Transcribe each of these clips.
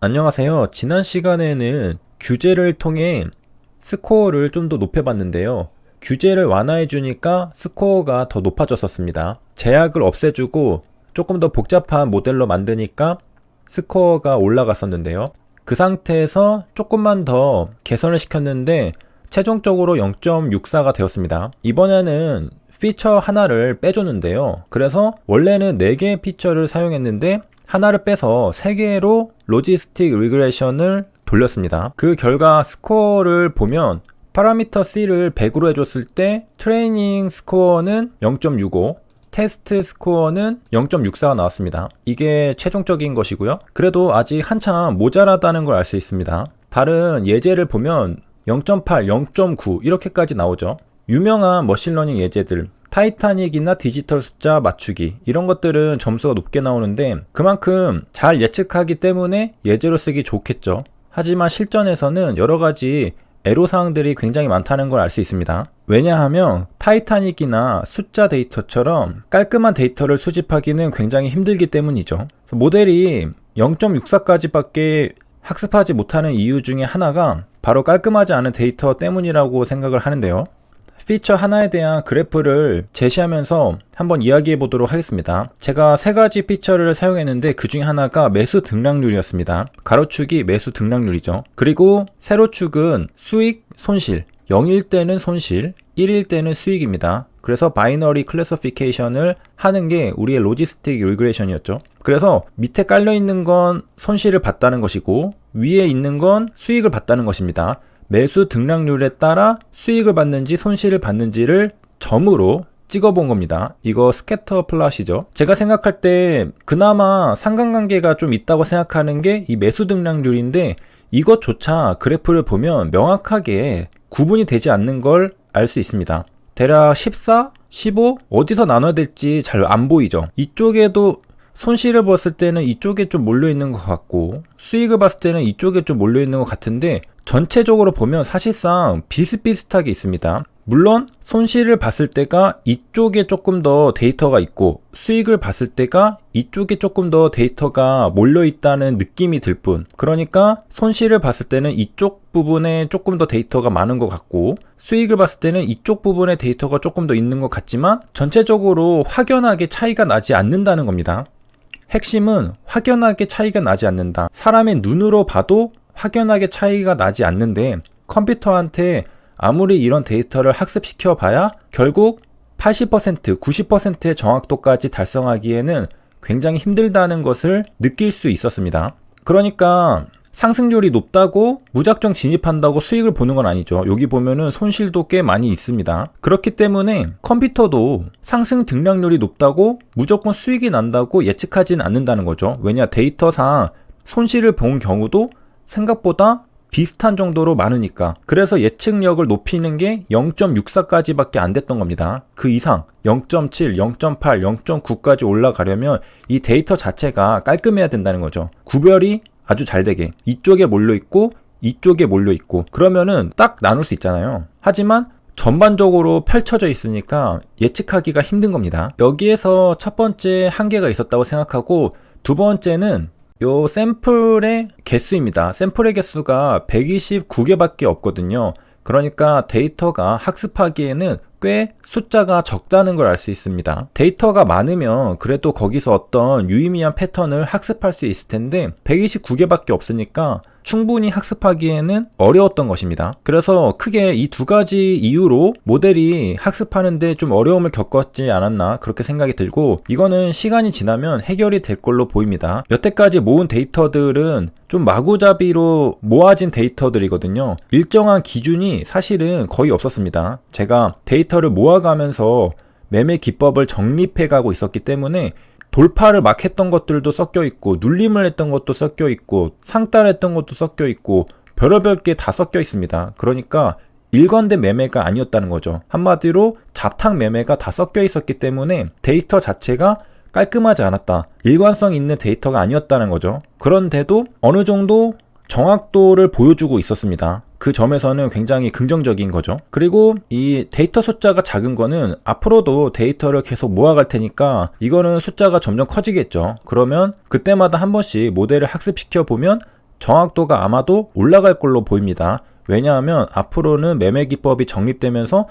안녕하세요. 지난 시간에는 규제를 통해 스코어를 좀 더 높여봤는데요. 규제를 완화해주니까 스코어가 더 높아졌었습니다. 제약을 없애주고 조금 더 복잡한 모델로 만드니까 스코어가 올라갔었는데요. 그 상태에서 조금만 더 개선을 시켰는데 최종적으로 0.64가 되었습니다. 이번에는 피처 하나를 빼줬는데요. 그래서 원래는 4개의 피처를 사용했는데 하나를 빼서 3개로 로지스틱 리그레션을 돌렸습니다. 그 결과 스코어를 보면 파라미터 C를 100으로 해줬을 때 트레이닝 스코어는 0.65, 테스트 스코어는 0.64가 나왔습니다. 이게 최종적인 것이고요. 그래도 아직 한참 모자라다는 걸 알 수 있습니다. 다른 예제를 보면 0.8, 0.9 이렇게까지 나오죠. 유명한 머신러닝 예제들 타이타닉이나 디지털 숫자 맞추기 이런 것들은 점수가 높게 나오는데 그만큼 잘 예측하기 때문에 예제로 쓰기 좋겠죠. 하지만 실전에서는 여러가지 애로사항들이 굉장히 많다는 걸 알 수 있습니다. 왜냐하면 타이타닉이나 숫자 데이터처럼 깔끔한 데이터를 수집하기는 굉장히 힘들기 때문이죠. 모델이 0.64까지 밖에 학습하지 못하는 이유 중에 하나가 바로 깔끔하지 않은 데이터 때문이라고 생각을 하는데요. 피처 하나에 대한 그래프를 제시하면서 한번 이야기해 보도록 하겠습니다. 제가 3가지 피처를 사용했는데 그 중에 하나가 매수 등락률이었습니다. 가로축이 매수 등락률이죠. 그리고 세로축은 수익, 손실, 0일 때는 손실, 1일 때는 수익입니다. 그래서 바이너리 클래시피케이션을 하는 게 우리의 로지스틱 리그레션이었죠. 그래서 밑에 깔려 있는 건 손실을 봤다는 것이고 위에 있는 건 수익을 봤다는 것입니다. 매수 등락률에 따라 수익을 받는지 손실을 받는지를 점으로 찍어본 겁니다. 이거 스캐터 플롯이죠. 제가 생각할 때 그나마 상관관계가 좀 있다고 생각하는 게 이 매수 등락률인데 이것조차 그래프를 보면 명확하게 구분이 되지 않는 걸 알 수 있습니다. 대략 14, 15 어디서 나눠야 될지 잘 안 보이죠. 이쪽에도 손실을 봤을 때는 이쪽에 좀 몰려있는 것 같고 수익을 봤을 때는 이쪽에 좀 몰려있는 것 같은데 전체적으로 보면 사실상 비슷비슷하게 있습니다. 물론 손실을 봤을 때가 이쪽에 조금 더 데이터가 있고 수익을 봤을 때가 이쪽에 조금 더 데이터가 몰려있다는 느낌이 들 뿐, 그러니까 손실을 봤을 때는 이쪽 부분에 조금 더 데이터가 많은 것 같고 수익을 봤을 때는 이쪽 부분에 데이터가 조금 더 있는 것 같지만 전체적으로 확연하게 차이가 나지 않는다는 겁니다. 핵심은 확연하게 차이가 나지 않는다. 사람의 눈으로 봐도 확연하게 차이가 나지 않는데 컴퓨터한테 아무리 이런 데이터를 학습시켜 봐야 결국 80%, 90%의 정확도까지 달성하기에는 굉장히 힘들다는 것을 느낄 수 있었습니다. 그러니까 상승률이 높다고 무작정 진입한다고 수익을 보는 건 아니죠. 여기 보면은 손실도 꽤 많이 있습니다. 그렇기 때문에 컴퓨터도 상승 등락률이 높다고 무조건 수익이 난다고 예측하지는 않는다는 거죠. 왜냐, 데이터상 손실을 본 경우도 생각보다 비슷한 정도로 많으니까. 그래서 예측력을 높이는 게 0.64까지 밖에 안 됐던 겁니다. 그 이상 0.7, 0.8, 0.9까지 올라가려면 이 데이터 자체가 깔끔해야 된다는 거죠. 구별이 아주 잘 되게 이쪽에 몰려있고 이쪽에 몰려있고 그러면은 딱 나눌 수 있잖아요. 하지만 전반적으로 펼쳐져 있으니까 예측하기가 힘든 겁니다. 여기에서 첫 번째 한계가 있었다고 생각하고 두 번째는 요 샘플의 개수입니다. 샘플의 개수가 129개밖에 없거든요. 그러니까 데이터가 학습하기에는 꽤 숫자가 적다는 걸 알 수 있습니다. 데이터가 많으면 그래도 거기서 어떤 유의미한 패턴을 학습할 수 있을 텐데 129개밖에 없으니까 충분히 학습하기에는 어려웠던 것입니다. 그래서 크게 이 2가지 이유로 모델이 학습하는데 좀 어려움을 겪었지 않았나 그렇게 생각이 들고 이거는 시간이 지나면 해결이 될 걸로 보입니다. 여태까지 모은 데이터들은 좀 마구잡이로 모아진 데이터들이거든요. 일정한 기준이 사실은 거의 없었습니다. 제가 데이터를 모아가면서 매매 기법을 정립해가고 있었기 때문에 돌파를 막 했던 것들도 섞여 있고 눌림을 했던 것도 섞여 있고 상따했던 것도 섞여 있고 별의별 게 다 섞여 있습니다. 그러니까 일관된 매매가 아니었다는 거죠. 한마디로 잡탕 매매가 다 섞여 있었기 때문에 데이터 자체가 깔끔하지 않았다. 일관성 있는 데이터가 아니었다는 거죠. 그런데도 어느 정도 정확도를 보여주고 있었습니다. 그 점에서는 굉장히 긍정적인 거죠. 그리고 이 데이터 숫자가 작은 거는 앞으로도 데이터를 계속 모아갈 테니까 이거는 숫자가 점점 커지겠죠. 그러면 그때마다 한 번씩 모델을 학습시켜 보면 정확도가 아마도 올라갈 걸로 보입니다. 왜냐하면 앞으로는 매매 기법이 정립되면서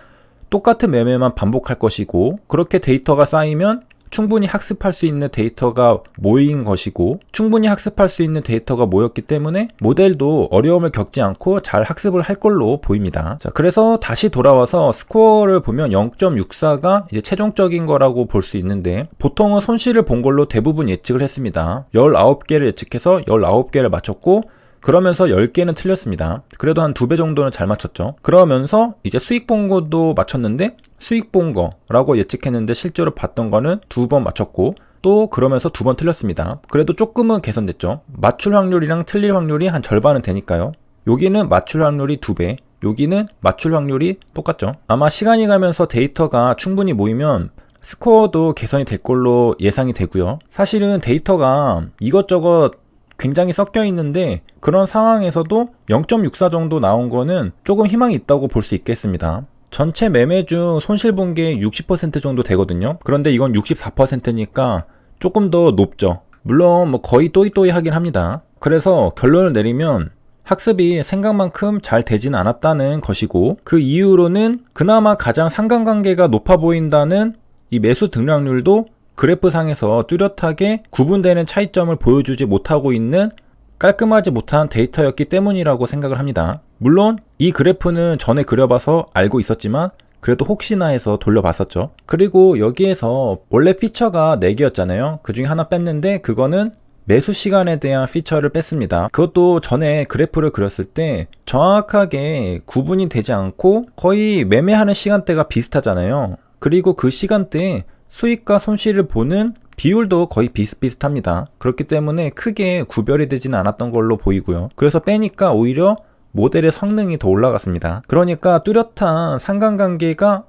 똑같은 매매만 반복할 것이고, 그렇게 데이터가 쌓이면 충분히 학습할 수 있는 데이터가 모인 것이고, 충분히 학습할 수 있는 데이터가 모였기 때문에 모델도 어려움을 겪지 않고 잘 학습을 할 걸로 보입니다. 자, 그래서 다시 돌아와서 스코어를 보면 0.64가 이제 최종적인 거라고 볼 수 있는데, 보통은 손실을 본 걸로 대부분 예측을 했습니다. 19개를 예측해서 19개를 맞췄고, 그러면서 10개는 틀렸습니다. 그래도 한 2배 정도는 잘 맞췄죠. 그러면서 이제 수익 본 것도 맞췄는데, 수익 본 거라고 예측했는데 실제로 봤던 거는 2번 맞췄고, 또 그러면서 2번 틀렸습니다. 그래도 조금은 개선됐죠. 맞출 확률이랑 틀릴 확률이 한 절반은 되니까요. 여기는 맞출 확률이 2배, 여기는 맞출 확률이 똑같죠. 아마 시간이 가면서 데이터가 충분히 모이면 스코어도 개선이 될 걸로 예상이 되고요. 사실은 데이터가 이것저것 굉장히 섞여 있는데, 그런 상황에서도 0.64 정도 나온 거는 조금 희망이 있다고 볼 수 있겠습니다. 전체 매매 중 손실 본 게 60% 정도 되거든요. 그런데 이건 64%니까 조금 더 높죠. 물론 뭐 거의 또이또이 하긴 합니다. 그래서 결론을 내리면 학습이 생각만큼 잘 되진 않았다는 것이고, 그 이후로는 그나마 가장 상관관계가 높아 보인다는 이 매수 등락률도 그래프상에서 뚜렷하게 구분되는 차이점을 보여주지 못하고 있는 깔끔하지 못한 데이터였기 때문이라고 생각을 합니다. 물론 이 그래프는 전에 그려봐서 알고 있었지만 그래도 혹시나 해서 돌려봤었죠. 그리고 여기에서 원래 피처가 4개였잖아요. 그 중에 하나 뺐는데 그거는 매수 시간에 대한 피처를 뺐습니다. 그것도 전에 그래프를 그렸을 때 정확하게 구분이 되지 않고 거의 매매하는 시간대가 비슷하잖아요. 그리고 그 시간대에 수익과 손실을 보는 비율도 거의 비슷비슷합니다. 그렇기 때문에 크게 구별이 되지는 않았던 걸로 보이고요. 그래서 빼니까 오히려 모델의 성능이 더 올라갔습니다. 그러니까 뚜렷한 상관관계가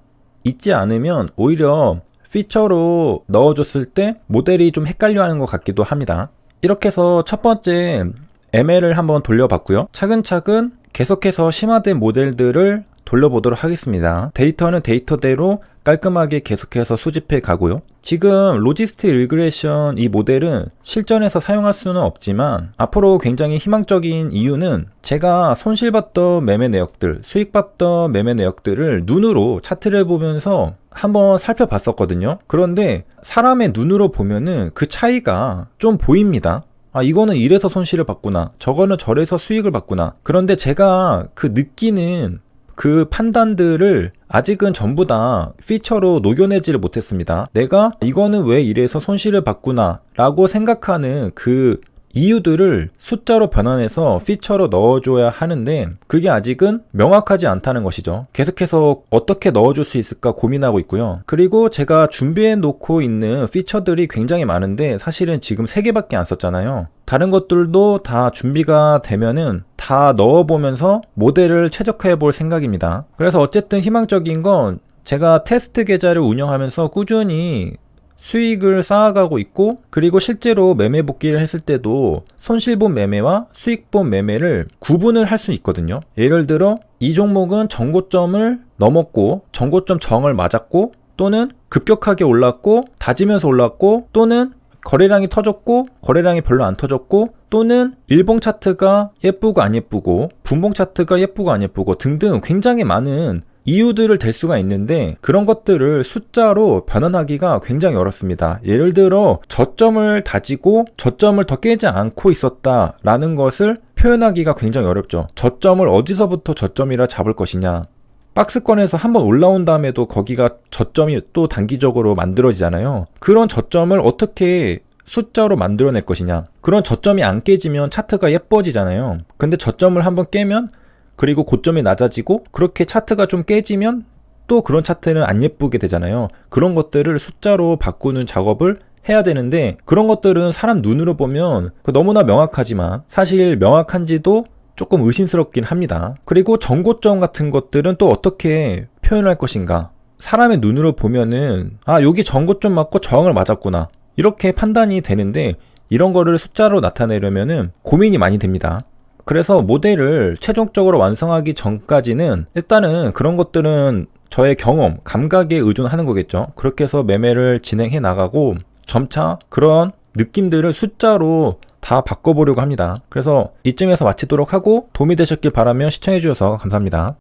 있지 않으면 오히려 피처로 넣어줬을 때 모델이 좀 헷갈려하는 것 같기도 합니다. 이렇게 해서 첫 번째 ML을 한번 돌려봤고요. 차근차근 계속해서 심화된 모델들을 돌려보도록 하겠습니다. 데이터는 데이터대로 깔끔하게 계속해서 수집해 가고요. 지금 로지스틱 리그레션 이 모델은 실전에서 사용할 수는 없지만 앞으로 굉장히 희망적인 이유는 제가 손실봤던 매매 내역들, 수익봤던 매매 내역들을 눈으로 차트를 보면서 한번 살펴봤었거든요. 그런데 사람의 눈으로 보면은 그 차이가 좀 보입니다. 아, 이거는 이래서 손실을 봤구나, 저거는 저래서 수익을 봤구나. 그런데 제가 그 느끼는 그 판단들을 아직은 전부 다 피처로 녹여내지를 못했습니다. 내가 이거는 왜 이래서 손실을 봤구나 라고 생각하는 그 이유들을 숫자로 변환해서 피처로 넣어줘야 하는데 그게 아직은 명확하지 않다는 것이죠. 계속해서 어떻게 넣어줄 수 있을까 고민하고 있고요. 그리고 제가 준비해 놓고 있는 피처들이 굉장히 많은데 사실은 지금 3개밖에 안 썼잖아요. 다른 것들도 다 준비가 되면은 다 넣어보면서 모델을 최적화해 볼 생각입니다. 그래서 어쨌든 희망적인 건 제가 테스트 계좌를 운영하면서 꾸준히 수익을 쌓아가고 있고, 그리고 실제로 매매 복귀를 했을 때도 손실본 매매와 수익본 매매를 구분을 할 수 있거든요. 예를 들어 이 종목은 전고점을 넘었고 전고점 정을 맞았고, 또는 급격하게 올랐고 다지면서 올랐고, 또는 거래량이 터졌고 거래량이 별로 안 터졌고, 또는 일봉 차트가 예쁘고 안 예쁘고 분봉 차트가 예쁘고 안 예쁘고 등등 굉장히 많은 이유들을 댈 수가 있는데 그런 것들을 숫자로 변환하기가 굉장히 어렵습니다. 예를 들어 저점을 다지고 저점을 더 깨지 않고 있었다 라는 것을 표현하기가 굉장히 어렵죠. 저점을 어디서부터 저점이라 잡을 것이냐, 박스권에서 한번 올라온 다음에도 거기가 저점이 또 단기적으로 만들어지잖아요. 그런 저점을 어떻게 숫자로 만들어낼 것이냐, 그런 저점이 안 깨지면 차트가 예뻐지잖아요. 근데 저점을 한번 깨면, 그리고 고점이 낮아지고 그렇게 차트가 좀 깨지면 또 그런 차트는 안 예쁘게 되잖아요. 그런 것들을 숫자로 바꾸는 작업을 해야 되는데 그런 것들은 사람 눈으로 보면 너무나 명확하지만 사실 명확한지도 조금 의심스럽긴 합니다. 그리고 정고점 같은 것들은 또 어떻게 표현할 것인가, 사람의 눈으로 보면은 아, 여기 정고점 맞고 저항을 맞았구나 이렇게 판단이 되는데 이런 거를 숫자로 나타내려면은 고민이 많이 됩니다. 그래서 모델을 최종적으로 완성하기 전까지는 일단은 그런 것들은 저의 경험, 감각에 의존하는 거겠죠. 그렇게 해서 매매를 진행해 나가고 점차 그런 느낌들을 숫자로 다 바꿔보려고 합니다. 그래서 이쯤에서 마치도록 하고 도움이 되셨길 바라며 시청해주셔서 감사합니다.